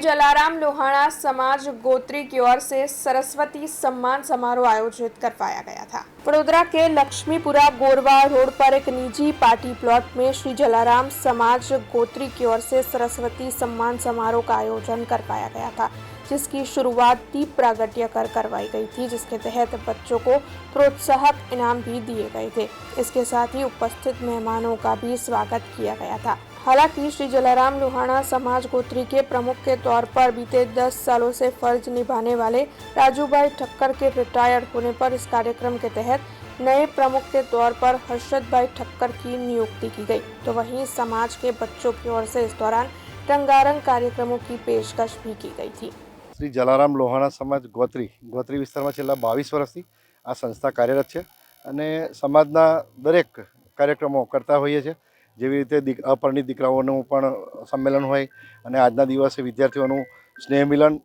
जलाराम लोहाना समाज गोत्री की ओर से सरस्वती सम्मान समारोह आयोजित करवाया गया था। वडोदरा के लक्ष्मीपुरा गोरवा रोड पर एक निजी पार्टी प्लॉट में श्री जलाराम समाज गोत्री की ओर से सरस्वती सम्मान समारोह का आयोजन करवाया गया था, जिसकी शुरुआत दीप प्रागट्य कर करवाई गई थी, जिसके तहत बच्चों को प्रोत्साहक इनाम भी दिए गए थे। इसके साथ ही उपस्थित मेहमानों का भी स्वागत किया गया था। हालांकि श्री जलाराम लोहाना समाज गोत्री के प्रमुख के तौर पर बीते 10 सालों से फर्ज निभाने वाले राजूभाई ठक्कर के रिटायर होने पर इस कार्यक्रम के तहत नए प्रमुख के तौर पर हर्षद भाई ठक्कर की नियुक्ति की गई। तो वहीं समाज के बच्चों की ओर से इस दौरान रंगारंग कार्यक्रमों की पेशकश भी की गई थी। श्री जलाराम लोहाना समाज गोत्री विस्ताરમાં છેલ્લા 22 વર્ષથી આ સંસ્થા કાર્યરત છે અને સમાજના દરેક કાર્યક્રમો કરતા હોઈએ છીએ। જેવી રીતે અપરિણિત દીકરાઓનું પણ સંમેલન હોય અને આજના દિવસે વિદ્યાર્થીઓનું સ્નેહ મિલન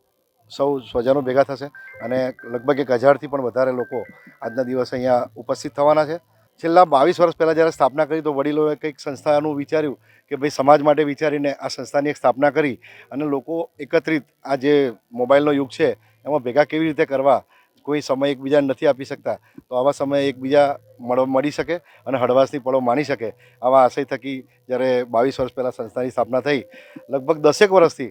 સૌ સ્વજનો ભેગા થશે અને લગભગ 1000થી પણ વધારે લોકો આજના દિવસે અહીંયા ઉપસ્થિત થવાના છે। છેલ્લા 22 વર્ષ પહેલાં જ્યારે સ્થાપના કરી તો વડીલોએ કંઈક સંસ્થાનું વિચાર્યું કે ભાઈ સમાજ માટે વિચારીને આ સંસ્થાની એક સ્થાપના કરી અને લોકો એકત્રિત આ જે મોબાઈલનો યુગ છે એમાં ભેગા કેવી રીતે કરવા, કોઈ સમય એકબીજાને નથી આપી શકતા તો આવા સમયે એકબીજા મળી શકે અને હળવાશની પળો માણી શકે આવા આશય થકી જ્યારે 22 વર્ષ પહેલાં સંસ્થાની સ્થાપના થઈ। લગભગ 10 વર્ષથી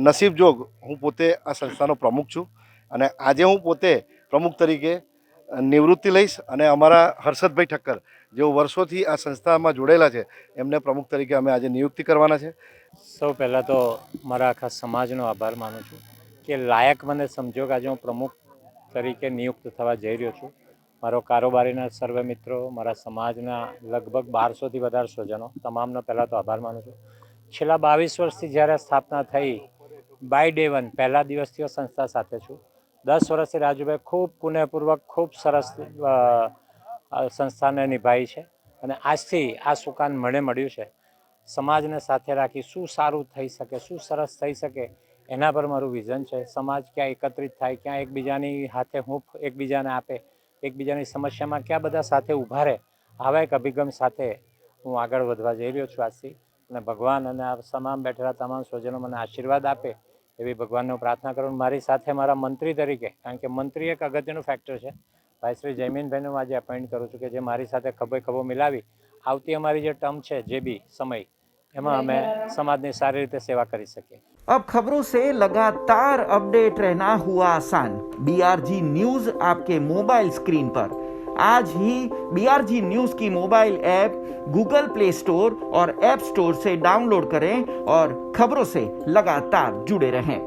નસીબજોગ હું પોતે આ સંસ્થાનો પ્રમુખ છું અને આજે હું પોતે પ્રમુખ તરીકે નિવૃત્તિ લઈશ અને અમારા હર્ષદભાઈ ઠક્કર જેઓ વર્ષોથી આ સંસ્થામાં જોડાયેલા છે એમને પ્રમુખ તરીકે અમે આજે નિયુક્તિ કરવાના છે। સૌ પહેલાં તો મારા આખા સમાજનો આભાર માનું છું કે લાયક મને સમજો કે આજે હું પ્રમુખ તરીકે નિયુક્ત થવા જઈ રહ્યો છું। મારો કારોબારીના સર્વે મિત્રો, મારા સમાજના લગભગ 1200થી વધારે સ્વજનો, તમામનો પહેલાં તો આભાર માનું છું। છેલ્લા 22 વર્ષથી જ્યારે સ્થાપના થઈ, બાય ડે વન પહેલા દિવસથી હું સંસ્થા સાથે છું। 10 વર્ષથી રાજુભાઈ ખૂબ પુણ્યપૂર્વક ખૂબ સરસ સંસ્થાને નિભાવી છે અને આજથી આ સુકાન મને મળ્યું છે। સમાજને સાથે રાખી શું સારું થઈ શકે, શું સરસ થઈ શકે એના પર મારું વિઝન છે। સમાજ ક્યાં એકત્રિત થાય, ક્યાં એકબીજાની હાથે હૂંફ એકબીજાને આપે, એકબીજાની સમસ્યામાં ક્યાં બધા સાથે ઊભા રહે, આવા એક અભિગમ સાથે હું આગળ વધવા જઈ રહ્યો છું આજથી। અને ભગવાન અને આ તમામ બેઠેલા તમામ સ્વજનો મને આશીર્વાદ આપે એવી ભગવાનને પ્રાર્થના કરું। મારી સાથે મારા મંત્રી તરીકે, કારણ કે મંત્રી એક અગત્યનું ફેક્ટર છે, ભાઈ શ્રી જયમીનભાઈને હું આજે એપોઇન્ટ કરું છું કે જે મારી સાથે ખભે ખભો મિલાવી આવતી અમારી જે ટર્મ છે જે બી સમય એમાં અમે સમાજની સારી રીતે સેવા કરી શકીએ। अब खबरों से लगातार अपडेट रहना हुआ आसान। BRG न्यूज आपके मोबाइल स्क्रीन पर। आज ही BRG न्यूज की mobile app Google play store और ऐप स्टोर से डाउनलोड करें और खबरों से लगातार जुड़े रहें।